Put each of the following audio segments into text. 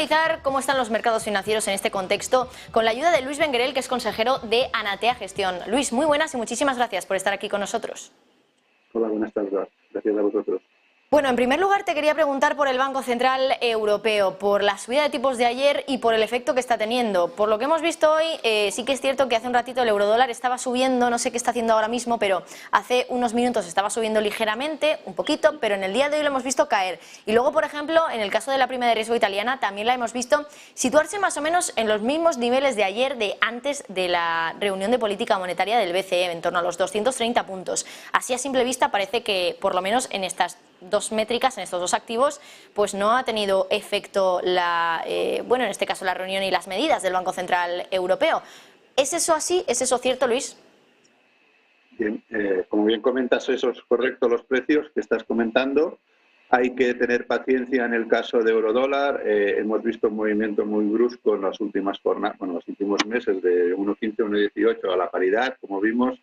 Analizar cómo están los mercados financieros en este contexto con la ayuda de Luis Benguerel, que es consejero de Anatea Gestión. Luis, muy buenas y muchísimas gracias por estar aquí con nosotros. Hola, buenas tardes. Gracias a vosotros. Bueno, en primer lugar te quería preguntar por el Banco Central Europeo, por la subida de tipos de ayer y por el efecto que está teniendo. Por lo que hemos visto hoy, sí que es cierto que hace un ratito el eurodólar estaba subiendo, no sé qué está haciendo ahora mismo, pero hace unos minutos estaba subiendo ligeramente, un poquito, pero en el día de hoy lo hemos visto caer. Y luego, por ejemplo, en el caso de la prima de riesgo italiana, también la hemos visto situarse más o menos en los mismos niveles de ayer, de antes de la reunión de política monetaria del BCE, en torno a los 230 puntos. Así a simple vista parece que, por lo menos en estas dos métricas, en estos dos activos, pues no ha tenido efecto en este caso la reunión y las medidas del Banco Central Europeo. ¿Es eso así? ¿Es eso cierto, Luis? Bien, como bien comentas, eso es correcto, los precios que estás comentando. Hay que tener paciencia en el caso de eurodólar. Hemos visto un movimiento muy brusco en las últimas jornadas, los últimos meses, de 1,15 a 1,18 a la paridad. Como vimos,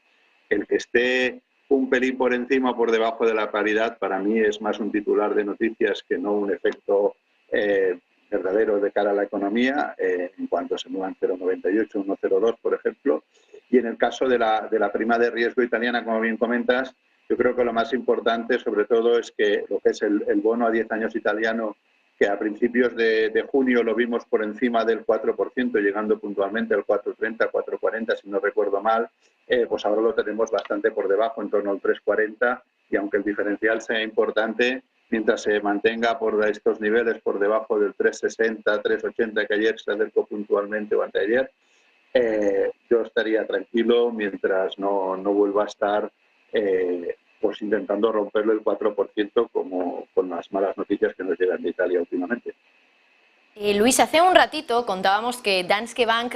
el que esté un pelín por encima o por debajo de la paridad, para mí es más un titular de noticias que no un efecto verdadero de cara a la economía, en cuanto se muevan 0,98, 1,02, por ejemplo. Y en el caso de la prima de riesgo italiana, como bien comentas, yo creo que lo más importante, sobre todo, es que lo que es el bono a 10 años italiano, que a principios de junio lo vimos por encima del 4%, llegando puntualmente al 4,30, 4,40, si no recuerdo mal, pues ahora lo tenemos bastante por debajo, en torno al 3,40, y aunque el diferencial sea importante, mientras se mantenga por estos niveles, por debajo del 3,60, 3,80, que ayer se acercó puntualmente o anteayer, yo estaría tranquilo mientras no vuelva a estar pues intentando romperlo el 4%, como con las malas noticias que nos llegan de Italia últimamente. Luis, hace un ratito contábamos que Danske Bank,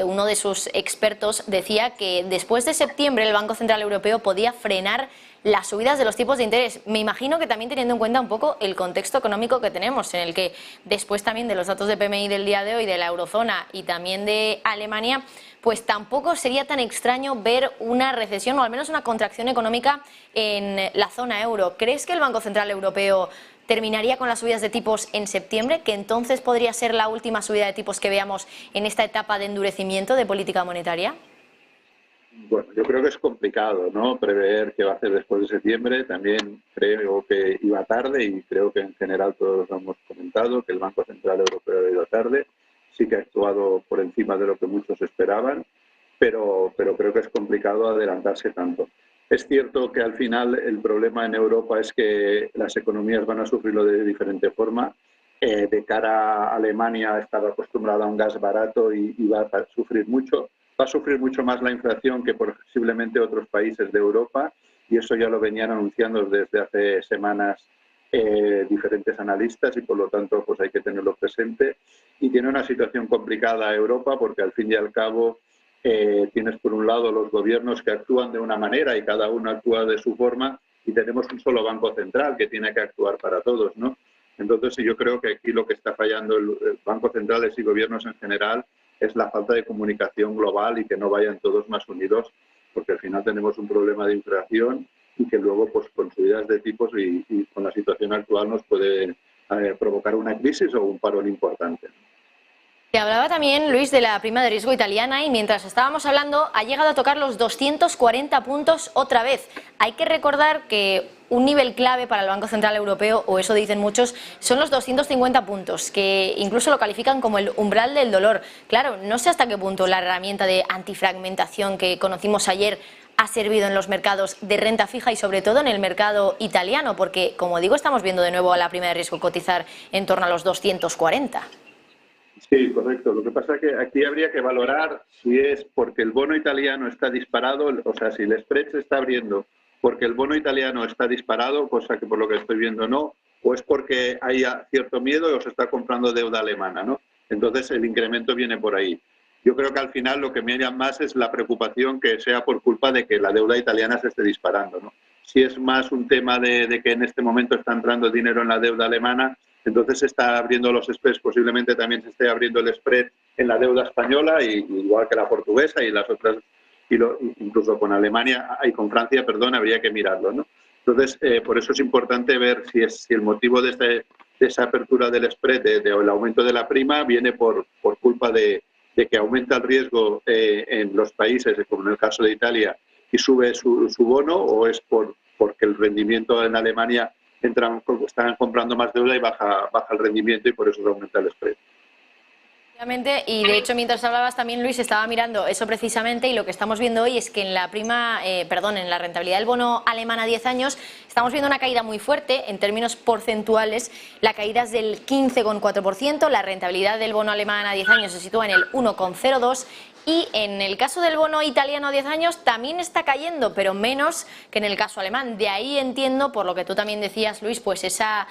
uno de sus expertos, decía que después de septiembre el Banco Central Europeo podía frenar las subidas de los tipos de interés. Me imagino que también teniendo en cuenta un poco el contexto económico que tenemos, en el que después también de los datos de PMI del día de hoy, de la eurozona y también de Alemania, pues tampoco sería tan extraño ver una recesión o al menos una contracción económica en la zona euro. ¿Crees que el Banco Central Europeo terminaría con las subidas de tipos en septiembre, que entonces podría ser la última subida de tipos que veamos en esta etapa de endurecimiento de política monetaria? Bueno, yo creo que es complicado, ¿no?, prever qué va a hacer después de septiembre. También creo que iba tarde y creo que en general todos lo hemos comentado, que el Banco Central Europeo ha ido tarde. Sí que ha actuado por encima de lo que muchos esperaban, pero creo que es complicado adelantarse tanto. Es cierto que al final el problema en Europa es que las economías van a sufrirlo de diferente forma. De cara a Alemania, estaba acostumbrada a un gas barato y va a sufrir mucho. Va a sufrir mucho más la inflación que posiblemente otros países de Europa, y eso ya lo venían anunciando desde hace semanas diferentes analistas, y por lo tanto pues hay que tenerlo presente. Y tiene una situación complicada Europa, porque al fin y al cabo tienes por un lado los gobiernos que actúan de una manera y cada uno actúa de su forma, y tenemos un solo banco central que tiene que actuar para todos, ¿no? Entonces yo creo que aquí lo que está fallando el Banco Central y gobiernos en general es la falta de comunicación global, y que no vayan todos más unidos, porque al final tenemos un problema de inflación y que luego pues con subidas de tipos y con la situación actual nos puede provocar una crisis o un parón importante. Te hablaba también, Luis, de la prima de riesgo italiana, y mientras estábamos hablando ha llegado a tocar los 240 puntos otra vez. Hay que recordar que un nivel clave para el Banco Central Europeo, o eso dicen muchos, son los 250 puntos, que incluso lo califican como el umbral del dolor. Claro, no sé hasta qué punto la herramienta de antifragmentación que conocimos ayer ha servido en los mercados de renta fija y sobre todo en el mercado italiano, porque, como digo, estamos viendo de nuevo a la prima de riesgo cotizar en torno a los 240. Sí, correcto. Lo que pasa es que aquí habría que valorar si es porque el bono italiano está disparado, o sea, si el spread se está abriendo porque el bono italiano está disparado, cosa que por lo que estoy viendo no, o es porque haya cierto miedo o se está comprando deuda alemana, ¿no? Entonces el incremento viene por ahí. Yo creo que al final lo que me llama más es la preocupación que sea por culpa de que la deuda italiana se esté disparando, ¿no? Si es más un tema de que en este momento está entrando dinero en la deuda alemana, entonces se está abriendo los spreads, posiblemente también se esté abriendo el spread en la deuda española, igual que la portuguesa y las otras, incluso con Alemania y con Francia, perdón, habría que mirarlo, ¿no? Entonces, por eso es importante ver si el motivo de esa apertura del spread, del aumento de la prima, viene por culpa de que aumenta el riesgo en los países, como en el caso de Italia, y sube su bono, o es porque el rendimiento en Alemania están comprando más deuda y baja el rendimiento y por eso aumenta el spread. Y de hecho, mientras hablabas también, Luis, estaba mirando eso precisamente, y lo que estamos viendo hoy es que en la en la rentabilidad del bono alemán a 10 años estamos viendo una caída muy fuerte en términos porcentuales. La caída es del 15,4%, la rentabilidad del bono alemán a 10 años se sitúa en el 1,02%. Y en el caso del bono italiano a 10 años también está cayendo, pero menos que en el caso alemán. De ahí entiendo, por lo que tú también decías, Luis, pues esa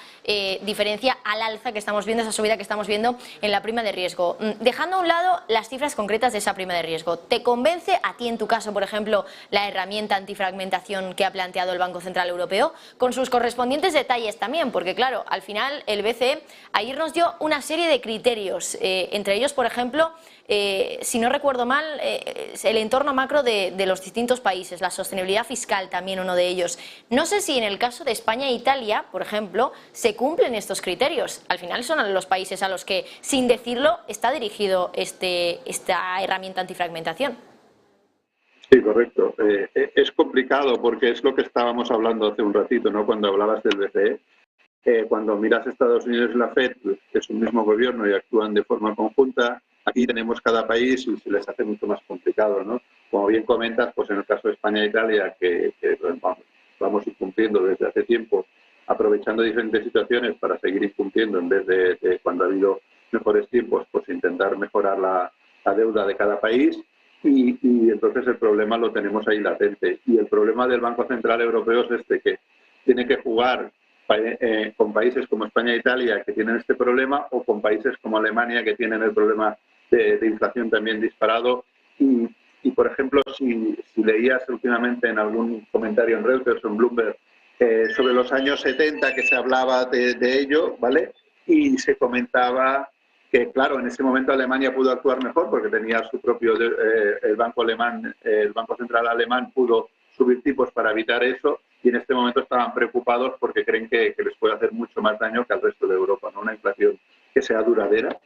diferencia al alza que estamos viendo, esa subida que estamos viendo en la prima de riesgo. Dejando a un lado las cifras concretas de esa prima de riesgo, ¿te convence a ti, en tu caso, por ejemplo, la herramienta antifragmentación que ha planteado el Banco Central Europeo, con sus correspondientes detalles también? Porque claro, al final el BCE ayer nos dio una serie de criterios, entre ellos, por ejemplo, si no recuerdo mal, el entorno macro de los distintos países, la sostenibilidad fiscal también uno de ellos. No sé si en el caso de España e Italia, por ejemplo, se cumplen estos criterios. Al final son los países a los que, sin decirlo, está dirigido esta herramienta antifragmentación. Sí, correcto. Es complicado porque es lo que estábamos hablando hace un ratito, ¿no? Cuando hablabas del BCE. Cuando miras Estados Unidos y la FED, que es un mismo gobierno y actúan de forma conjunta, aquí tenemos cada país y se les hace mucho más complicado, ¿no? Como bien comentas, pues en el caso de España e Italia, que vamos incumpliendo desde hace tiempo, aprovechando diferentes situaciones para seguir incumpliendo en vez de cuando ha habido mejores tiempos, pues intentar mejorar la deuda de cada país. Y entonces el problema lo tenemos ahí latente. Y el problema del Banco Central Europeo es que tiene que jugar con países como España e Italia, que tienen este problema, o con países como Alemania, que tienen el problema de inflación también disparado. Y por ejemplo, si leías últimamente en algún comentario en Reuters o en Bloomberg sobre los años 70, que se hablaba de ello, ¿vale? Y se comentaba que, claro, en ese momento Alemania pudo actuar mejor porque tenía su propio, el Banco Alemán, el Banco Central Alemán pudo subir tipos para evitar eso, y en este momento estaban preocupados porque creen que les puede hacer mucho más daño que al resto de Europa, ¿no? Una inflación que sea duradera.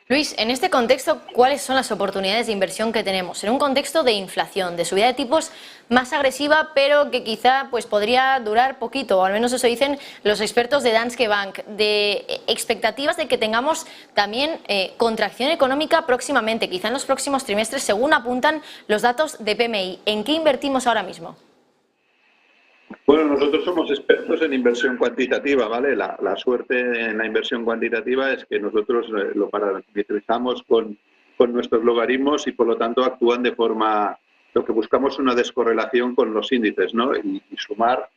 Luis, en este contexto, ¿cuáles son las oportunidades de inversión que tenemos? En un contexto de inflación, de subida de tipos más agresiva, pero que quizá pues podría durar poquito, o al menos eso dicen los expertos de Danske Bank, de expectativas de que tengamos también contracción económica próximamente, quizá en los próximos trimestres, según apuntan los datos de PMI. ¿En qué invertimos ahora mismo? Bueno, nosotros somos expertos en inversión cuantitativa, ¿vale? La suerte en la inversión cuantitativa es que nosotros lo parametrizamos con nuestros logaritmos y por lo tanto actúan de forma, lo que buscamos es una descorrelación con los índices, ¿no? Y sumar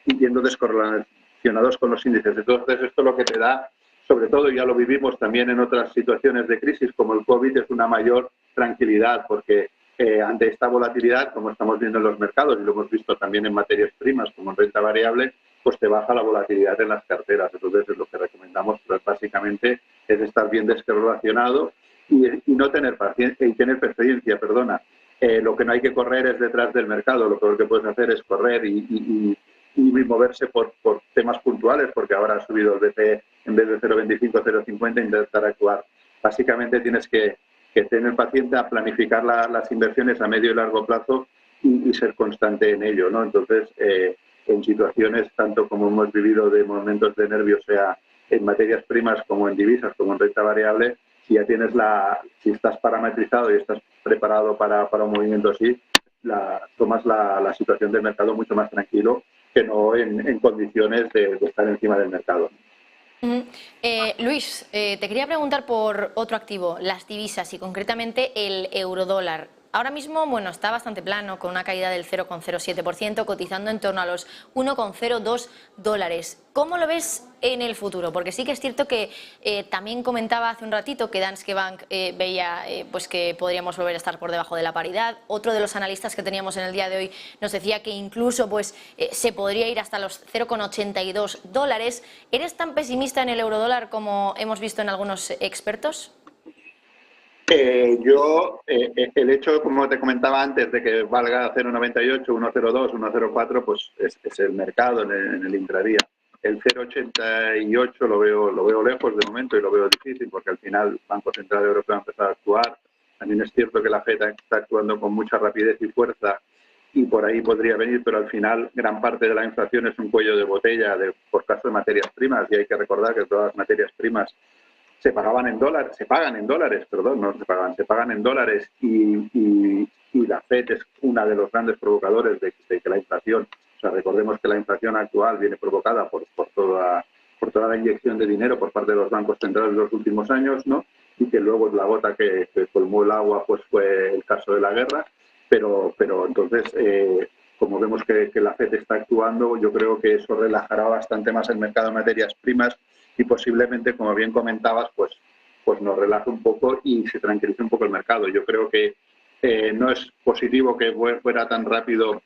yendo descorrelacionados con los índices. Entonces esto lo que te da, sobre todo ya lo vivimos también en otras situaciones de crisis como el COVID, es una mayor tranquilidad porque ante esta volatilidad, como estamos viendo en los mercados y lo hemos visto también en materias primas como en renta variable, pues te baja la volatilidad en las carteras. Entonces lo que recomendamos pues, básicamente es estar bien descorrelacionado y no tener paciencia y tener paciencia, perdona. Lo que no hay que correr es detrás del mercado, lo peor que puedes hacer es correr y moverse por temas puntuales, porque ahora ha subido el BCE en vez de 0,25 0,50, intentar actuar. Básicamente tienes que tener paciencia, planificar las inversiones a medio y largo plazo y ser constante en ello, ¿no? Entonces, en situaciones tanto como hemos vivido de momentos de nervios, sea en materias primas como en divisas, como en renta variable, si ya tienes si estás parametrizado y estás preparado para un movimiento así, tomas la situación del mercado mucho más tranquilo que no en condiciones de estar encima del mercado. Luis, te quería preguntar por otro activo, las divisas y concretamente el eurodólar. Ahora mismo, bueno, está bastante plano, con una caída del 0,07%, cotizando en torno a los 1,02 dólares. ¿Cómo lo ves en el futuro? Porque sí que es cierto que también comentaba hace un ratito que Danske Bank veía pues que podríamos volver a estar por debajo de la paridad. Otro de los analistas que teníamos en el día de hoy nos decía que incluso pues se podría ir hasta los 0,82 dólares. ¿Eres tan pesimista en el eurodólar como hemos visto en algunos expertos? El hecho, como te comentaba antes, de que valga 0,98, 1,02, 1,04, pues es el mercado en el intradía. el 0,88 lo veo lejos de momento y lo veo difícil porque al final el Banco Central Europeo ha empezado a actuar. También es cierto que la FED está actuando con mucha rapidez y fuerza y por ahí podría venir, pero al final gran parte de la inflación es un cuello de botella por caso de materias primas y hay que recordar que todas las materias primas se pagan en dólares y la FED es una de los grandes provocadores de que la inflación, o sea, recordemos que la inflación actual viene provocada por toda la inyección de dinero por parte de los bancos centrales en los últimos años, ¿no? Y que luego la gota que colmó el agua pues fue el caso de la guerra, pero entonces como vemos que la FED está actuando, yo creo que eso relajará bastante más el mercado de materias primas y posiblemente, como bien comentabas, pues nos relaje un poco y se tranquilice un poco el mercado. Yo creo que no es positivo que fuera tan rápido,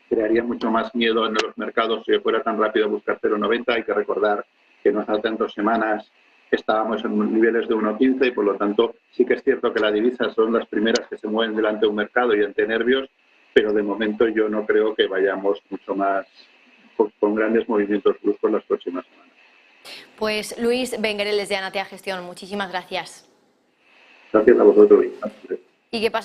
crearía mucho más miedo en los mercados si fuera tan rápido buscar 0,90. Hay que recordar que no hace tantas semanas estábamos en niveles de 1,15 y por lo tanto sí que es cierto que las divisas son las primeras que se mueven delante de un mercado y ante nervios, pero de momento yo no creo que vayamos mucho más con grandes movimientos bruscos las próximas semanas. Pues Luis Benguerel desde Anatea Gestión, muchísimas gracias. Gracias a vosotros. Y que pases